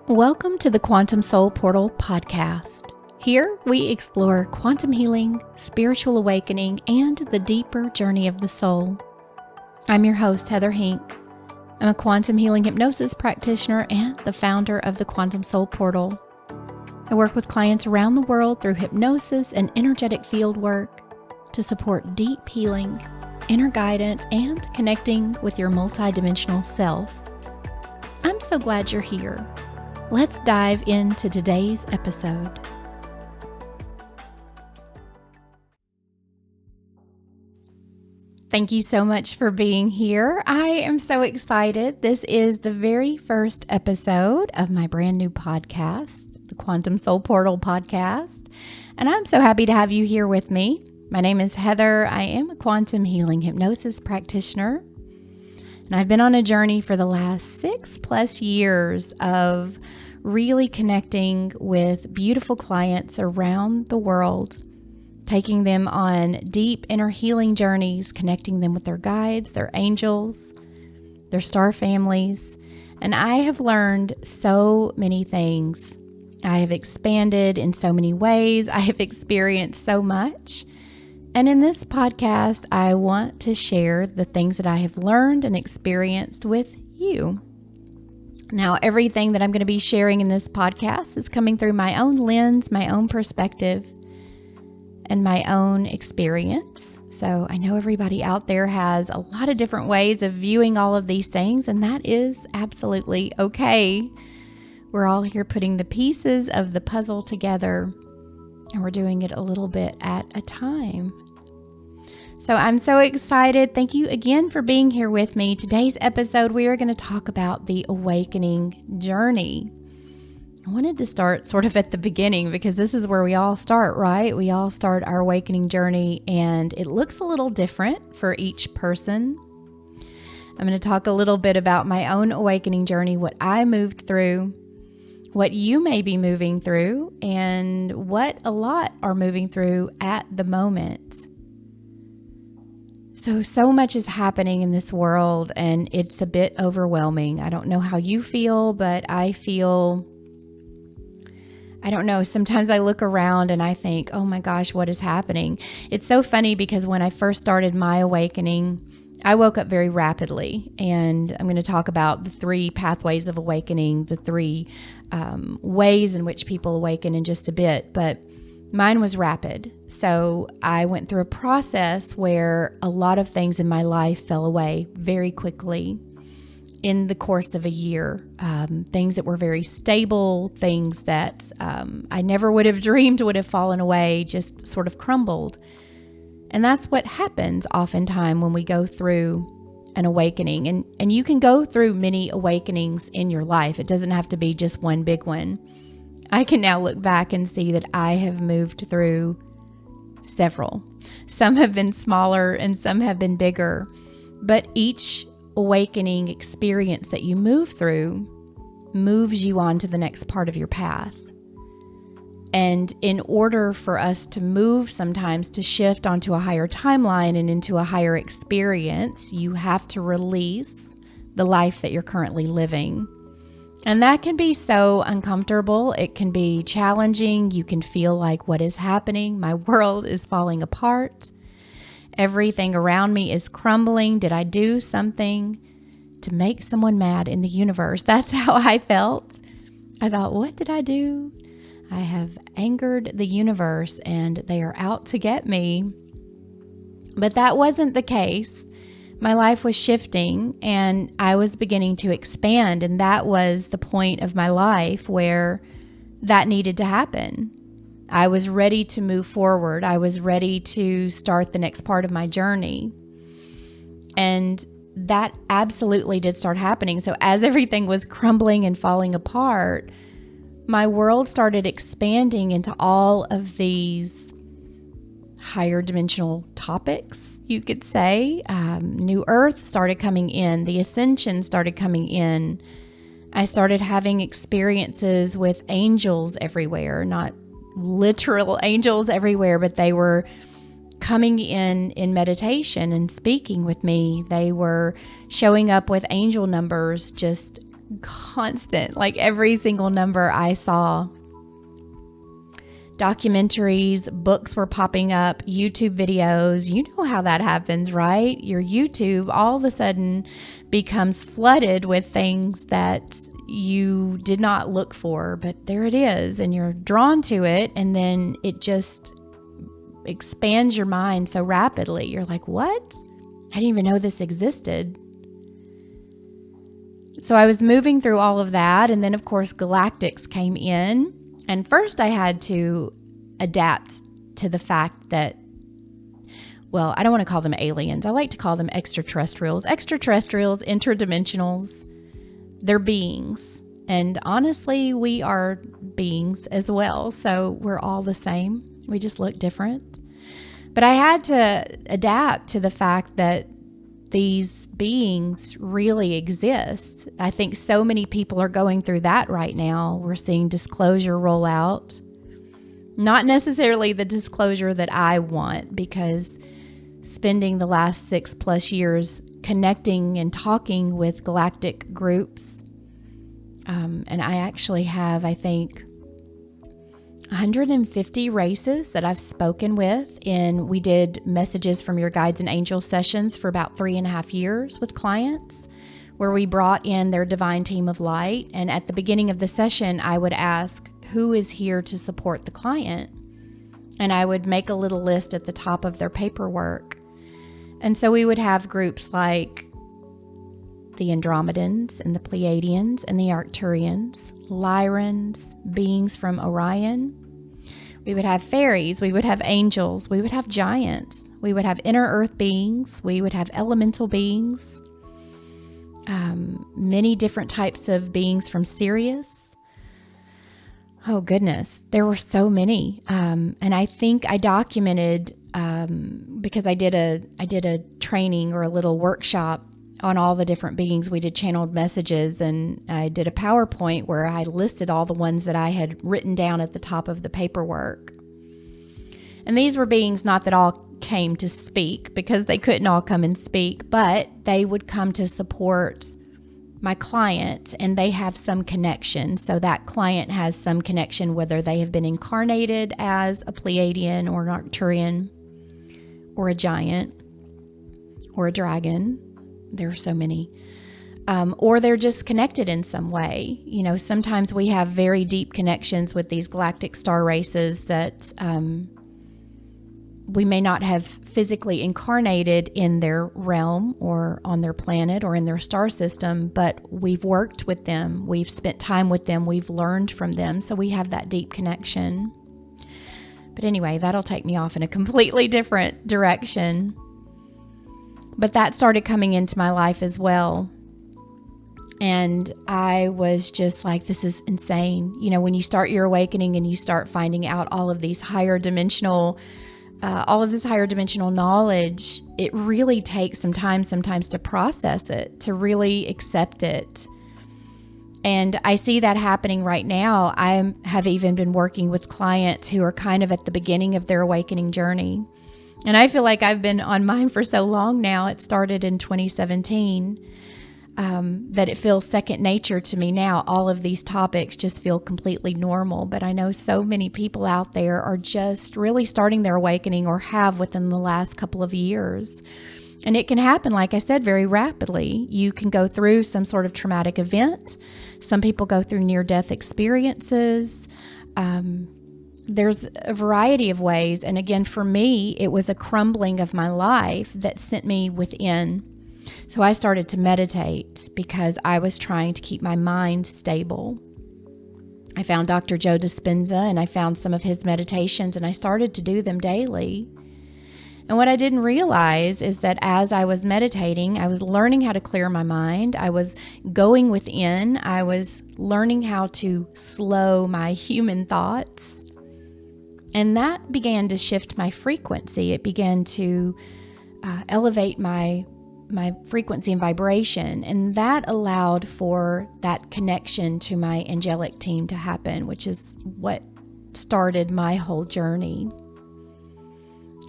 Welcome to the Quantum Soul Portal podcast. Here we explore quantum healing, spiritual awakening, and the deeper journey of the soul. I'm your host, Heather Hink. I'm a quantum healing hypnosis practitioner and the founder of the Quantum Soul Portal. I work with clients around the world through hypnosis and energetic field work to support deep healing, inner guidance, and connecting with your multidimensional self. I'm so glad you're here. Let's dive into today's episode. Thank you so much for being here. I am so excited. This is the very first episode of my brand new podcast, the Quantum Soul Portal podcast, and I'm so happy to have you here with me. My name is Heather. I am a quantum healing hypnosis practitioner, and I've been on a journey for the last 6+ years of really connecting with beautiful clients around the world, taking them on deep inner healing journeys, connecting them with their guides, their angels, their star families. And I have learned so many things. I have expanded in so many ways. I have experienced so much. And in this podcast, I want to share the things that I have learned and experienced with you. Now, everything that I'm going to be sharing in this podcast is coming through my own lens, my own perspective, and my own experience. So I know everybody out there has a lot of different ways of viewing all of these things, and that is absolutely okay. We're all here putting the pieces of the puzzle together, and we're doing it a little bit at a time. So I'm so excited. Thank you again for being here with me. Today's episode, we are going to talk about the awakening journey. I wanted to start sort of at the beginning because this is where we all start, right? We all start our awakening journey, and it looks a little different for each person. I'm going to talk a little bit about my own awakening journey, what I moved through, what you may be moving through, and what a lot are moving through at the moment. So much is happening in this world, and it's a bit overwhelming. I don't know how you feel, but I don't know. Sometimes I look around and I think, oh my gosh, what is happening? It's so funny because when I first started my awakening, I woke up very rapidly, and I'm going to talk about the 3 pathways of awakening, the 3 ways in which people awaken in just a bit, but mine was rapid. So I went through a process where a lot of things in my life fell away very quickly in the course of a year. Things that were very stable, things that I never would have dreamed would have fallen away, just sort of crumbled. And that's what happens oftentimes when we go through an awakening. And you can go through many awakenings in your life. It doesn't have to be just one big one. I can now look back and see that I have moved through several. Some have been smaller and some have been bigger, but each awakening experience that you move through moves you on to the next part of your path. And in order for us to move sometimes to shift onto a higher timeline and into a higher experience, you have to release the life that you're currently living. And that can be so uncomfortable. It can be challenging. You can feel like, what is happening? My world is falling apart. Everything around me is crumbling. Did I do something to make someone mad in the universe? That's how I felt. I thought, what did I do? I have angered the universe and they are out to get me. But that wasn't the case. My life was shifting and I was beginning to expand, and that was the point of my life where that needed to happen. I was ready to move forward. I was ready to start the next part of my journey. And that absolutely did start happening. So as everything was crumbling and falling apart, my world started expanding into all of these higher dimensional topics, you could say. New Earth started coming in. The ascension started coming in. I started having experiences with angels everywhere, not literal angels everywhere, but they were coming in meditation and speaking with me. They were showing up with angel numbers just constant, like every single number I saw. Documentaries, books were popping up, YouTube videos. You know how that happens, right? Your YouTube all of a sudden becomes flooded with things that you did not look for, but there it is, and you're drawn to it, and then it just expands your mind so rapidly. You're like, what? I didn't even know this existed. So I was moving through all of that, and then of course Galactics came in. And first I had to adapt to the fact that, well, I don't want to call them aliens. I like to call them extraterrestrials. Extraterrestrials, interdimensionals, they're beings. And honestly, we are beings as well. So we're all the same. We just look different. But I had to adapt to the fact that these beings really exist. I think so many people are going through that right now. We're seeing disclosure roll out. Not necessarily the disclosure that I want, because spending the last 6+ years connecting and talking with galactic groups, and I actually have, I think, 150 races that I've spoken with, and we did messages from your guides and angels sessions for about 3.5 years with clients, where we brought in their divine team of light. And at the beginning of the session, I would ask, who is here to support the client? And I would make a little list at the top of their paperwork. And so we would have groups like the Andromedans and the Pleiadians and the Arcturians, Lyrans, beings from Orion. We would have fairies, we would have angels, we would have giants, we would have inner earth beings, we would have elemental beings, many different types of beings from Sirius. Oh goodness, there were so many. And I think I documented, because I did a training or a little workshop on all the different beings. We did channeled messages, and I did a PowerPoint where I listed all the ones that I had written down at the top of the paperwork. And these were beings not that all came to speak, because they couldn't all come and speak, but they would come to support my client, and they have some connection. So that client has some connection, whether they have been incarnated as a Pleiadian or an Arcturian or a giant or a dragon. There are so many. Or they're just connected in some way. You know, sometimes we have very deep connections with these galactic star races that we may not have physically incarnated in their realm or on their planet or in their star system, but we've worked with them, we've spent time with them, we've learned from them, so we have that deep connection. But anyway, that'll take me off in a completely different direction. But that started coming into my life as well. And I was just like, this is insane. You know, when you start your awakening and you start finding out all of these higher dimensional all of this higher dimensional knowledge, it really takes some time sometimes to process it, to really accept it. And I see that happening right now. I have even been working with clients who are kind of at the beginning of their awakening journey. And I feel like I've been on mine for so long now. It started in 2017. That it feels second nature to me now. All of these topics just feel completely normal. But I know so many people out there are just really starting their awakening, or have within the last couple of years. And it can happen, like I said, very rapidly. You can go through some sort of traumatic event. Some people go through near-death experiences. There's a variety of ways. And again, for me, it was a crumbling of my life that sent me within. So I started to meditate because I was trying to keep my mind stable. I found Dr. Joe Dispenza, and I found some of his meditations, and I started to do them daily. And what I didn't realize is that as I was meditating, I was learning how to clear my mind. I was going within. I was learning how to slow my human thoughts. And that began to shift my frequency. It began to elevate my frequency and vibration, and that allowed for that connection to my angelic team to happen, which is what started my whole journey.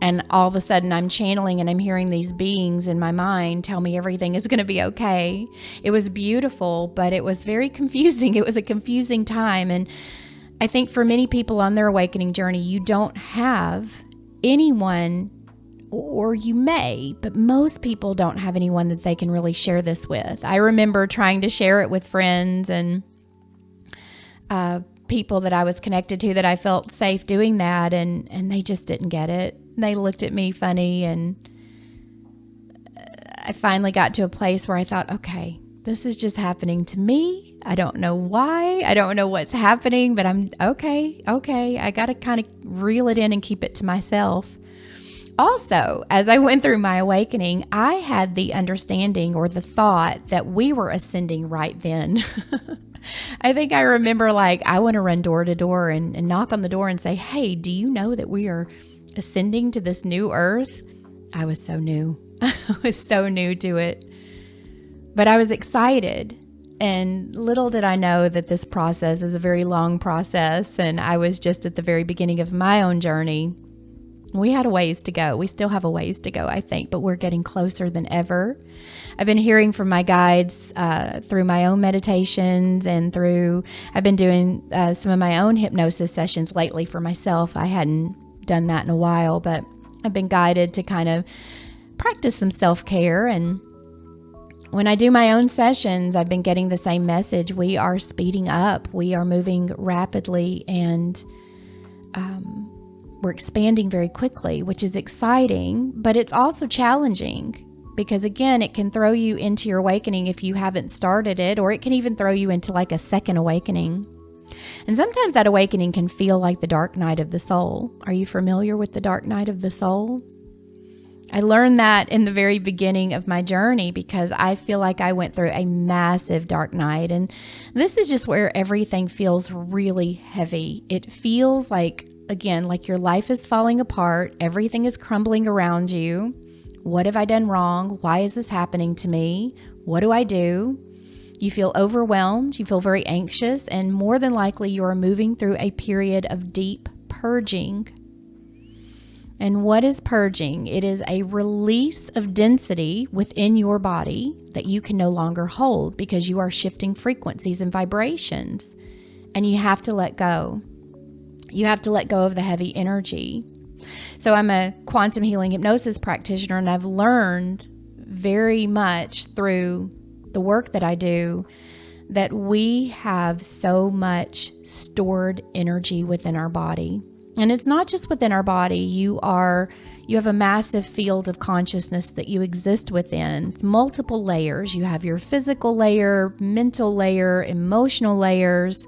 And all of a sudden I'm channeling and I'm hearing these beings in my mind tell me everything is going to be okay. It was beautiful, but it was very confusing. It was a confusing time. And I think for many people on their awakening journey, you don't have anyone, or you may, but most people don't have anyone that they can really share this with. I remember trying to share it with friends and people that I was connected to that I felt safe doing that, and they just didn't get it. They looked at me funny, and I finally got to a place where I thought, okay, this is just happening to me. I don't know why. I don't know what's happening, but I'm okay. I got to kind of reel it in and keep it to myself. Also, as I went through my awakening, I had the understanding or the thought that we were ascending right then. I think I remember I want to run door to door and knock on the door and say, hey, do you know that we are ascending to this new earth? I was so new. I was so new to it. But I was excited. And little did I know that this process is a very long process. And I was just at the very beginning of my own journey. We had a ways to go. We still have a ways to go, I think, but we're getting closer than ever. I've been hearing from my guides through my own meditations and I've been doing some of my own hypnosis sessions lately for myself. I hadn't done that in a while, but I've been guided to kind of practice some self-care. And when I do my own sessions, I've been getting the same message. We are speeding up. We are moving rapidly, and we're expanding very quickly, which is exciting, but it's also challenging because, again, it can throw you into your awakening if you haven't started it, or it can even throw you into a second awakening. And sometimes that awakening can feel like the dark night of the soul. Are you familiar with the dark night of the soul? I learned that in the very beginning of my journey because I feel like I went through a massive dark night. And this is just where everything feels really heavy. It feels like, again, like your life is falling apart. Everything is crumbling around you. What have I done wrong? Why is this happening to me? What do I do? You feel overwhelmed. You feel very anxious. And more than likely, you are moving through a period of deep purging. And what is purging? It is a release of density within your body that you can no longer hold because you are shifting frequencies and vibrations. And you have to let go. You have to let go of the heavy energy. So I'm a quantum healing hypnosis practitioner, and I've learned very much through the work that I do that we have so much stored energy within our body. And it's not just within our body. You have a massive field of consciousness that you exist within. It's multiple layers. You have your physical layer, mental layer, emotional layers,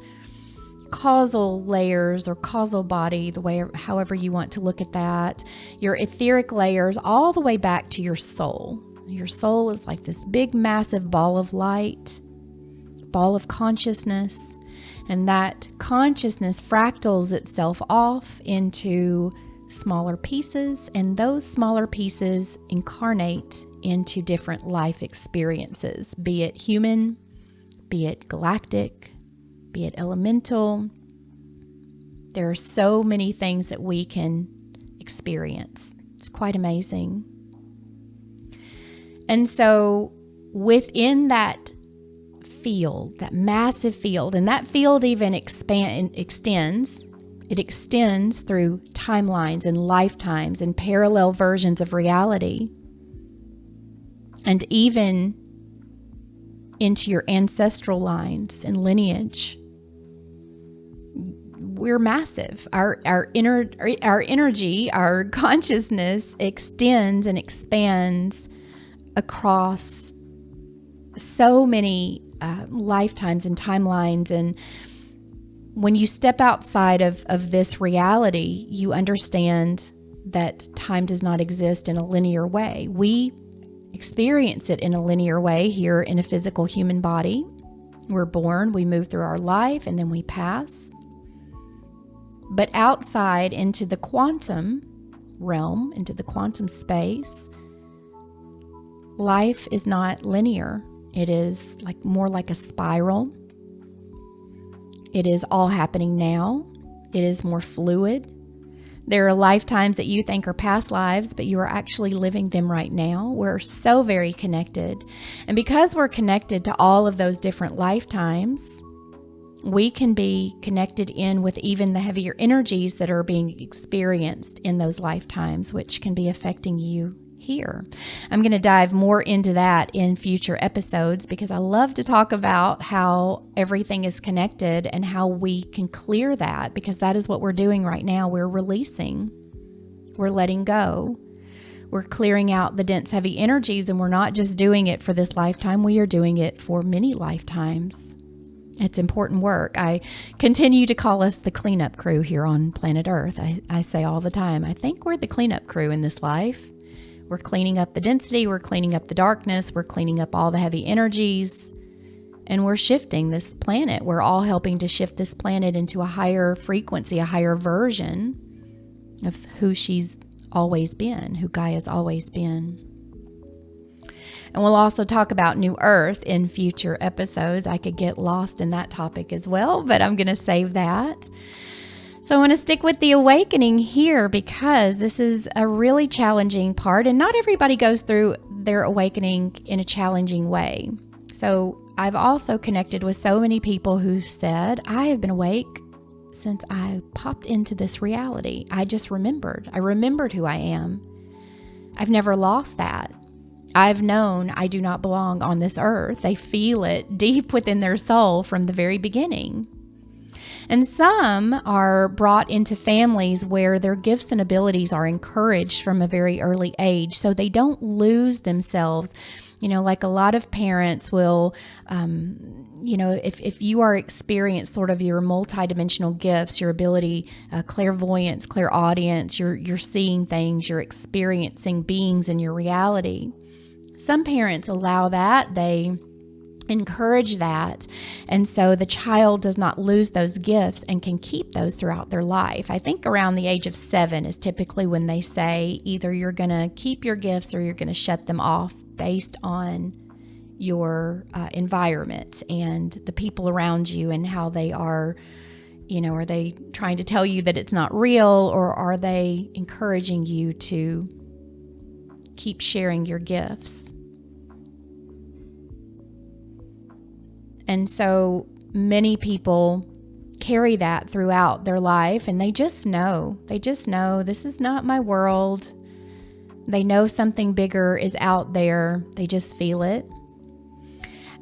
causal layers or causal body, however you want to look at that. Your etheric layers all the way back to your soul. Your soul is like this big, massive ball of light, ball of consciousness. And that consciousness fractals itself off into smaller pieces, and those smaller pieces incarnate into different life experiences, be it human, be it galactic, be it elemental. There are so many things that we can experience. It's quite amazing. And so within that field, that massive field, and that field even extends. It extends through timelines and lifetimes and parallel versions of reality, and even into your ancestral lines and lineage. We're massive. Our energy, our consciousness extends and expands across so many lifetimes and timelines. And when you step outside of this reality, you understand that time does not exist in a linear way. We experience it in a linear way here in a physical human body. We're born, we move through our life, and then we pass. But outside into the quantum realm, into the quantum space, life is not linear. It is more like a spiral. It is all happening now. It is more fluid. There are lifetimes that you think are past lives, but you are actually living them right now. We're so very connected. And because we're connected to all of those different lifetimes, we can be connected in with even the heavier energies that are being experienced in those lifetimes, which can be affecting you here. I'm going to dive more into that in future episodes because I love to talk about how everything is connected and how we can clear that, because that is what we're doing right now. We're releasing, we're letting go, we're clearing out the dense, heavy energies, and we're not just doing it for this lifetime, we are doing it for many lifetimes. It's important work. I continue to call us the cleanup crew here on planet Earth. I say all the time, I think we're the cleanup crew in this life. We're cleaning up the density, we're cleaning up the darkness, we're cleaning up all the heavy energies, and we're shifting this planet. We're all helping to shift this planet into a higher frequency, a higher version of who she's always been, who Gaia's always been. And we'll also talk about New Earth in future episodes. I could get lost in that topic as well, but I'm going to save that. So I want to stick with the awakening here because this is a really challenging part, and not everybody goes through their awakening in a challenging way. So I've also connected with so many people who said, I have been awake since I popped into this reality. I remembered who I am. I've never lost that. I've known I do not belong on this earth. They feel it deep within their soul from the very beginning. And some are brought into families where their gifts and abilities are encouraged from a very early age, so they don't lose themselves. You know, like a lot of parents will, if you are experiencing sort of your multidimensional gifts, your ability, clairvoyance, clairaudience, you're seeing things, you're experiencing beings in your reality. Some parents allow that, they encourage that, and so the child does not lose those gifts and can keep those throughout their life. I think around the age of 7 is typically when they say either you're going to keep your gifts or you're going to shut them off based on your environment and the people around you and how they are. Are they trying to tell you that it's not real, or are they encouraging you to keep sharing your gifts? And so many people carry that throughout their life, and they just know this is not my world. They know something bigger is out there. They just feel it.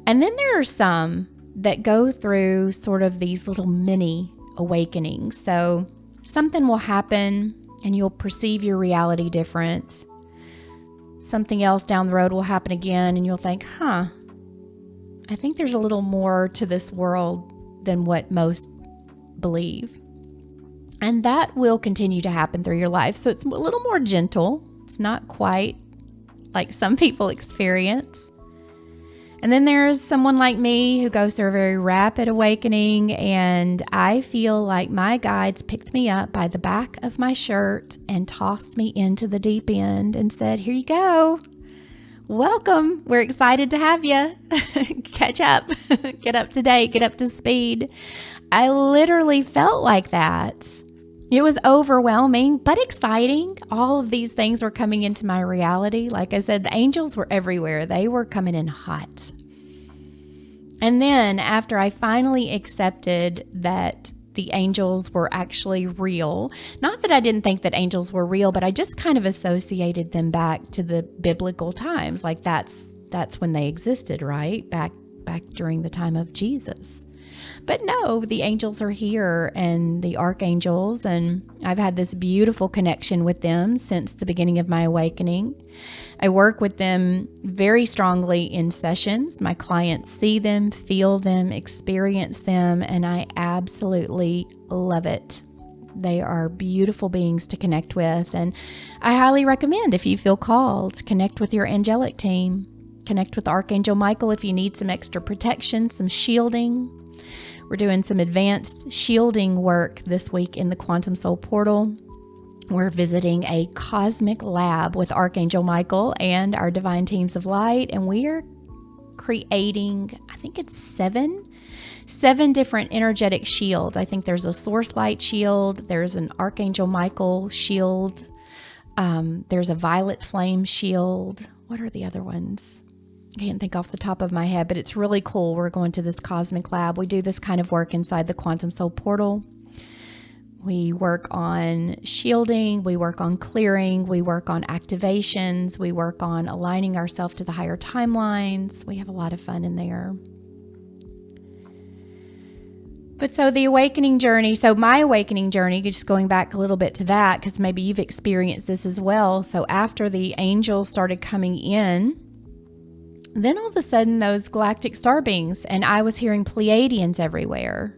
And then there are some that go through sort of these little mini awakenings. So something will happen and you'll perceive your reality different. Something else down the road will happen again and you'll think, I think there's a little more to this world than what most believe. And that will continue to happen through your life. So it's a little more gentle. It's not quite like some people experience. And then there's someone like me who goes through a very rapid awakening, and I feel like my guides picked me up by the back of my shirt and tossed me into the deep end and said, here you go. Welcome. We're excited to have you. Catch up. Get up to date. Get up to speed. I literally felt like that. It was overwhelming, but exciting. All of these things were coming into my reality. Like I said, the angels were everywhere. They were coming in hot. And then after I finally accepted that the angels were actually real. Not that I didn't think that angels were real, but I just kind of associated them back to the biblical times. Like that's when they existed, right? Back during the time of Jesus. But no, the angels are here, and the archangels, and I've had this beautiful connection with them since the beginning of my awakening. I work with them very strongly in sessions. My clients see them, feel them, experience them, and I absolutely love it. They are beautiful beings to connect with, and I highly recommend, if you feel called, connect with your angelic team. Connect with Archangel Michael if you need some extra protection, some shielding. We're doing some advanced shielding work this week in the Quantum Soul Portal. We're visiting a cosmic lab with Archangel Michael and our divine teams of light, and we are creating, I think it's 7 7 different energetic shields. I think there's a source light shield. There's an Archangel Michael shield. There's a violet flame shield. What are the other ones? I can't think off the top of my head, but it's really cool. We're going to this cosmic lab. We do this kind of work inside the Quantum Soul Portal. We work on shielding, we work on clearing, we work on activations, we work on aligning ourselves to the higher timelines. We have a lot of fun in there. But so the awakening journey, so my awakening journey, just going back a little bit to that, because maybe you've experienced this as well. So after the angels started coming in, then all of a sudden those galactic star beings, and I was hearing Pleiadians everywhere.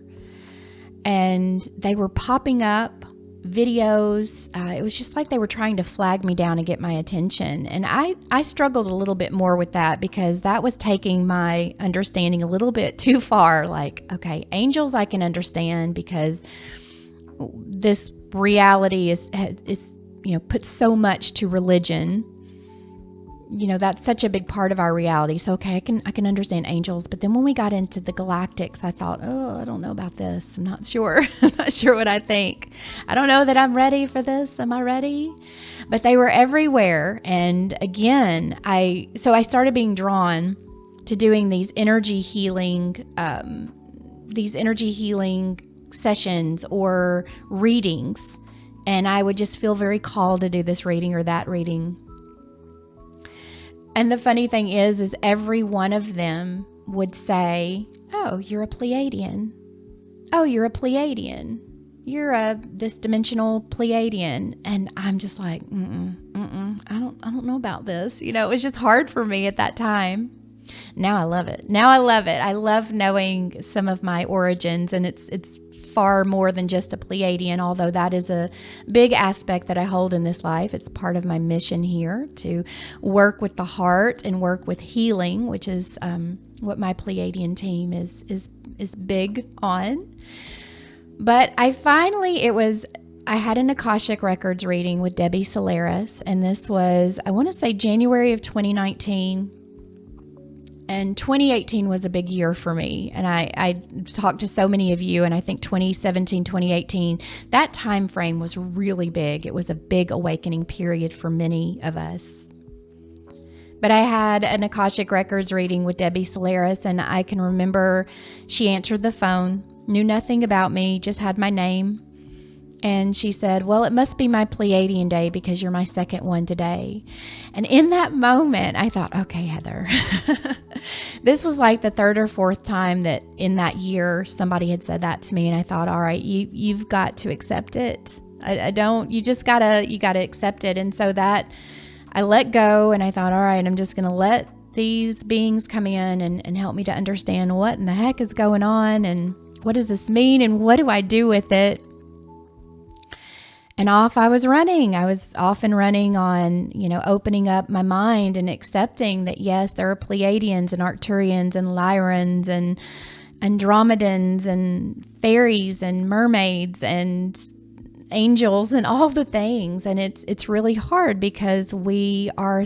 And they were popping up videos. It was just like they were trying to flag me down and get my attention. And I struggled a little bit more with that because that was taking my understanding a little bit too far. Like, okay, angels I can understand because this reality is puts so much to religion. That's such a big part of our reality. So, okay, I can understand angels. But then when we got into the galactics, I thought, I don't know about this. I'm not sure. I'm not sure what I think. I don't know that I'm ready for this. Am I ready? But they were everywhere. And again, I started being drawn to doing these energy healing sessions or readings. And I would just feel very called to do this reading or that reading. And the funny thing is every one of them would say, oh, you're a Pleiadian. Oh, you're a Pleiadian. You're this dimensional Pleiadian. And I'm just like, I don't know about this. It was just hard for me at that time. Now I love it. I love knowing some of my origins, and it's far more than just a Pleiadian, although that is a big aspect that I hold in this life. It's part of my mission here to work with the heart and work with healing, which is what my Pleiadian team is big on. But I had an Akashic Records reading with Debbie Solaris, and this was, I want to say, January of 2019. And 2018 was a big year for me. And I talked to so many of you, and I think 2017, 2018, that time frame was really big. It was a big awakening period for many of us. But I had an Akashic Records reading with Debbie Solaris, and I can remember she answered the phone, knew nothing about me, just had my name. And she said, well, it must be my Pleiadian day because you're my second one today. And in that moment, I thought, okay, Heather, this was like the 3rd or 4th time that in that year somebody had said that to me. And I thought, all right, you've got to accept it. You gotta accept it. And so that I let go, and I thought, all right, I'm just going to let these beings come in and help me to understand what in the heck is going on and what does this mean and what do I do with it? And off I was running. I was off and running on, opening up my mind and accepting that, yes, there are Pleiadians and Arcturians and Lyrans and Andromedans and fairies and mermaids and angels and all the things. And it's really hard because we are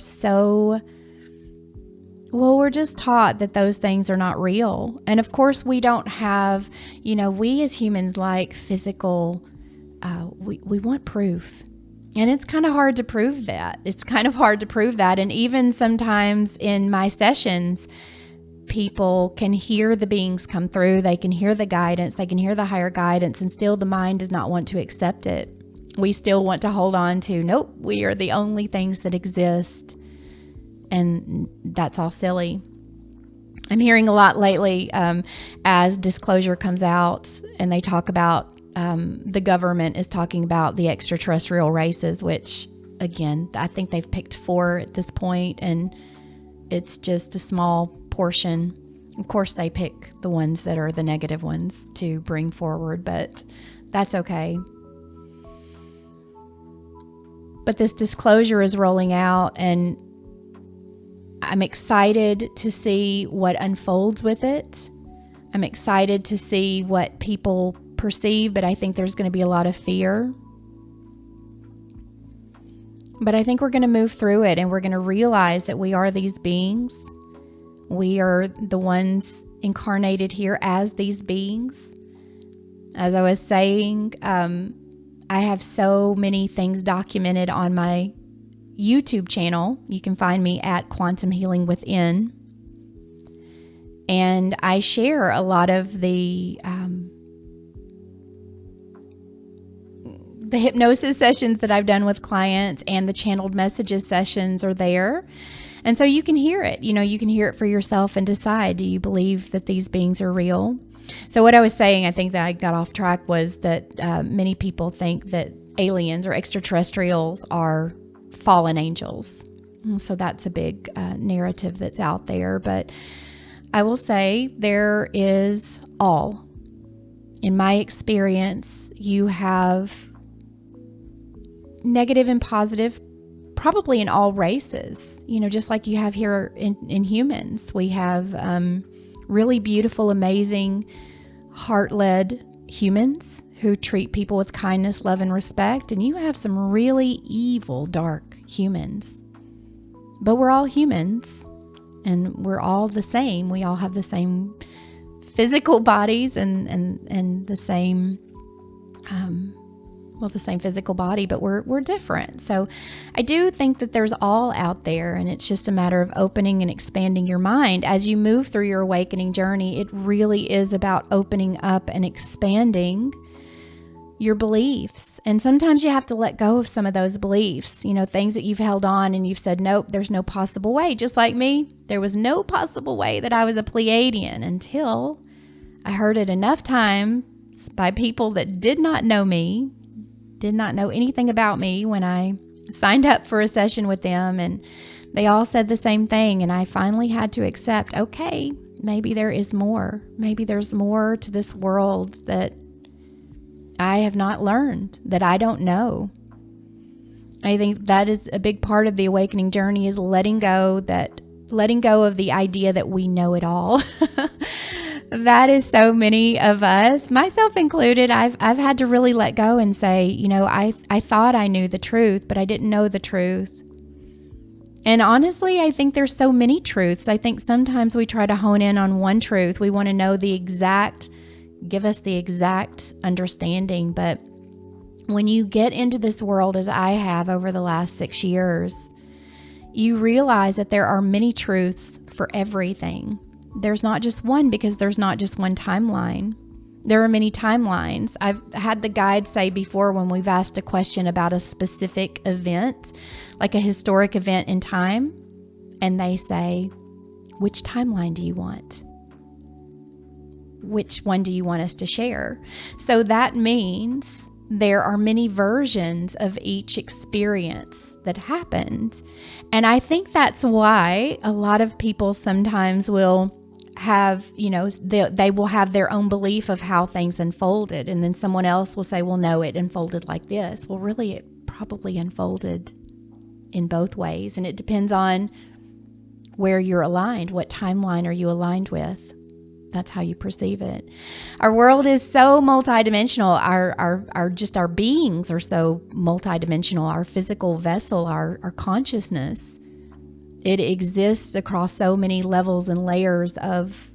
we're just taught that those things are not real. And of course we don't have, we as humans like physical. We want proof. And it's kind of hard to prove that. And even sometimes in my sessions, people can hear the beings come through. They can hear the guidance. They can hear the higher guidance. And still the mind does not want to accept it. We still want to hold on to, nope, we are the only things that exist. And that's all silly. I'm hearing a lot lately as disclosure comes out and they talk about the government is talking about the extraterrestrial races, which again, I think they've picked 4 at this point, and it's just a small portion. Of course, they pick the ones that are the negative ones to bring forward, but that's okay. But this disclosure is rolling out, and I'm excited to see what unfolds with it. I'm excited to see what people perceive, but I think there's going to be a lot of fear. But I think we're going to move through it, and we're going to realize that we are these beings. We are the ones incarnated here as these beings. As I was saying, I have so many things documented on my YouTube channel. You can find me at Quantum Healing Within. And I share a lot of the hypnosis sessions that I've done with clients, and the channeled messages sessions are there. And so you can hear it. You can hear it for yourself and decide, do you believe that these beings are real? So what I was saying, I think that I got off track, was that many people think that aliens or extraterrestrials are fallen angels. And so that's a big narrative that's out there. But I will say there is all. In my experience, you have negative and positive, probably in all races, just like you have here in humans. We have really beautiful, amazing, heart-led humans who treat people with kindness, love, and respect. And you have some really evil, dark humans. But we're all humans, and we're all the same. We all have the same physical bodies and the same the same physical body, but we're different. So I do think that there's all out there, and it's just a matter of opening and expanding your mind. As you move through your awakening journey, it really is about opening up and expanding your beliefs. And sometimes you have to let go of some of those beliefs, things that you've held on and you've said, nope, there's no possible way. Just like me, there was no possible way that I was a Pleiadian until I heard it enough times by people that did not know me, did not know anything about me when I signed up for a session with them, and they all said the same thing. And I finally had to accept, okay, maybe there is more. Maybe there's more to this world that I have not learned, that I don't know. I think that is a big part of the awakening journey, is letting go of the idea that we know it all. That is so many of us, myself included. I've had to really let go and say, I thought I knew the truth, but I didn't know the truth. And honestly, I think there's so many truths. I think sometimes we try to hone in on one truth. We want to know give us the exact understanding. But when you get into this world, as I have over the last 6 years, you realize that there are many truths for everything. There's not just one, because there's not just one timeline. There are many timelines. I've had the guide say before, when we've asked a question about a specific event, like a historic event in time, and they say, which timeline do you want? Which one do you want us to share? So that means there are many versions of each experience that happened. And I think that's why a lot of people sometimes will have, they will have their own belief of how things unfolded. And then someone else will say, well, no, it unfolded like this. Well, really, it probably unfolded in both ways. And it depends on where you're aligned. What timeline are you aligned with? That's how you perceive it. Our world is so multidimensional. Our beings are so multidimensional. Our physical vessel, our consciousness, it exists across so many levels and layers of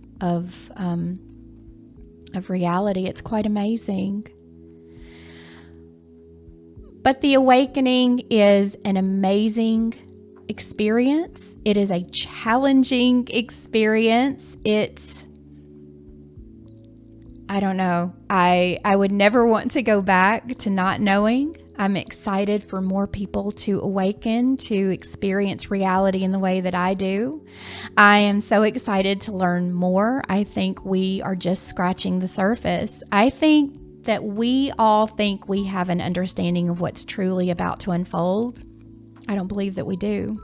reality. It's quite amazing. But the awakening is an amazing experience. It is a challenging experience. I don't know. I would never want to go back to not knowing. I'm excited for more people to awaken, to experience reality in the way that I do. I am so excited to learn more. I think we are just scratching the surface. I think that we all think we have an understanding of what's truly about to unfold. I don't believe that we do.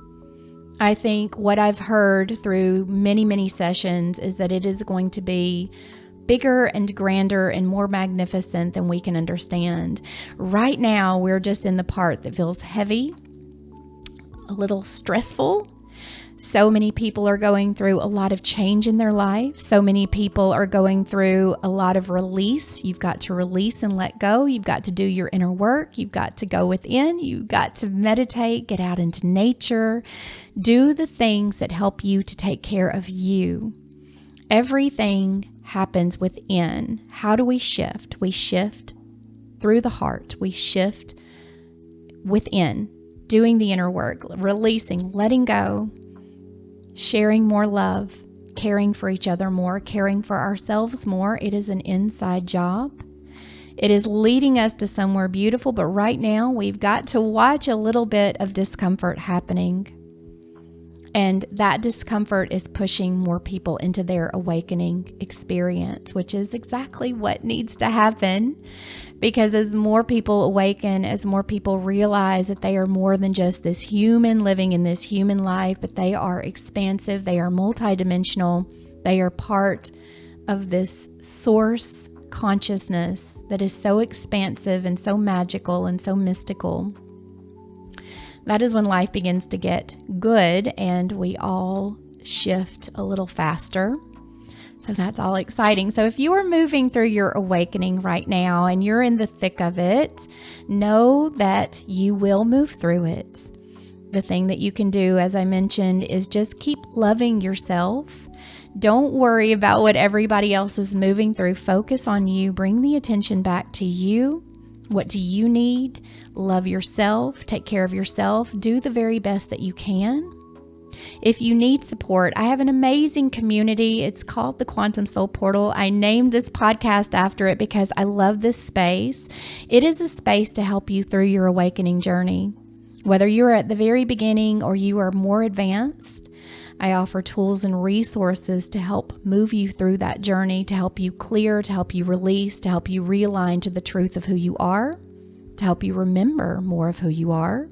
I think what I've heard through many, many sessions is that it is going to be bigger and grander and more magnificent than we can understand. Right now, we're just in the part that feels heavy, a little stressful. So many people are going through a lot of change in their life. So many people are going through a lot of release. You've got to release and let go. You've got to do your inner work. You've got to go within. You've got to meditate, get out into nature, do the things that help you to take care of you. Everything happens within. How do we shift? We shift through the heart. We shift within, doing the inner work, releasing, letting go, sharing more love, caring for each other more, caring for ourselves more. It is an inside job. It is leading us to somewhere beautiful, but right now we've got to watch a little bit of discomfort happening. And that discomfort is pushing more people into their awakening experience, which is exactly what needs to happen. Because as more people awaken, as more people realize that they are more than just this human living in this human life, but they are expansive, they are multidimensional, they are part of this source consciousness that is so expansive and so magical and so mystical. That is when life begins to get good and we all shift a little faster. So that's all exciting. So if you are moving through your awakening right now and you're in the thick of it, know that you will move through it. The thing that you can do, as I mentioned, is just keep loving yourself. Don't worry about what everybody else is moving through. Focus on you. Bring the attention back to you. What do you need? Love yourself. Take care of yourself. Do the very best that you can. If you need support, I have an amazing community. It's called the Quantum Soul Portal. I named this podcast after it because I love this space. It is a space to help you through your awakening journey. Whether you're at the very beginning or you are more advanced, I offer tools and resources to help move you through that journey, to help you clear, to help you release, to help you realign to the truth of who you are, to help you remember more of who you are,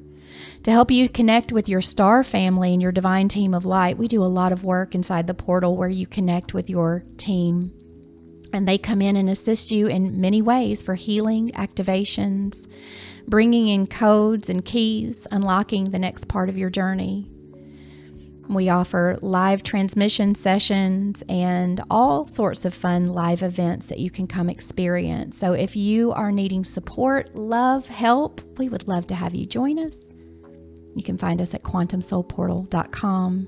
to help you connect with your star family and your divine team of light. We do a lot of work inside the portal where you connect with your team, and they come in and assist you in many ways for healing, activations, bringing in codes and keys, unlocking the next part of your journey. We offer live transmission sessions and all sorts of fun live events that you can come experience. So if you are needing support, love, help, we would love to have you join us. You can find us at quantumsoulportal.com.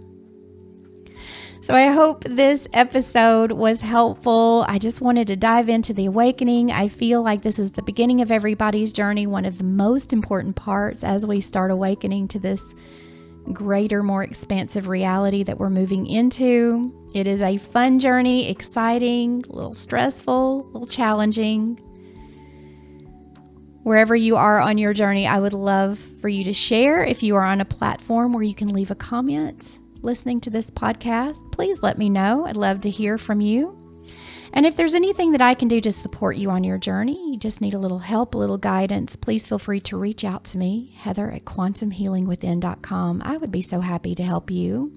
So I hope this episode was helpful. I just wanted to dive into the awakening. I feel like this is the beginning of everybody's journey, one of the most important parts as we start awakening to this greater, more expansive reality that we're moving into. It is a fun journey, exciting, a little stressful, a little challenging. Wherever you are on your journey, I would love for you to share. If you are on a platform where you can leave a comment listening to this podcast, please let me know. I'd love to hear from you. And if there's anything that I can do to support you on your journey, you just need a little help, a little guidance, please feel free to reach out to me, Heather at quantumhealingwithin.com. I would be so happy to help you.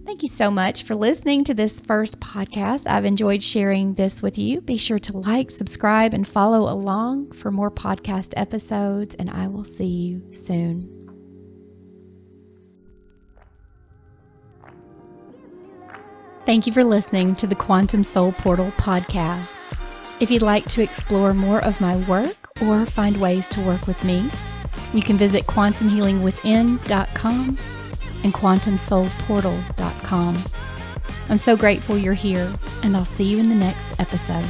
Thank you so much for listening to this first podcast. I've enjoyed sharing this with you. Be sure to like, subscribe, and follow along for more podcast episodes, and I will see you soon. Thank you for listening to the Quantum Soul Portal podcast. If you'd like to explore more of my work or find ways to work with me, you can visit quantumhealingwithin.com and quantumsoulportal.com. I'm so grateful you're here, and I'll see you in the next episode.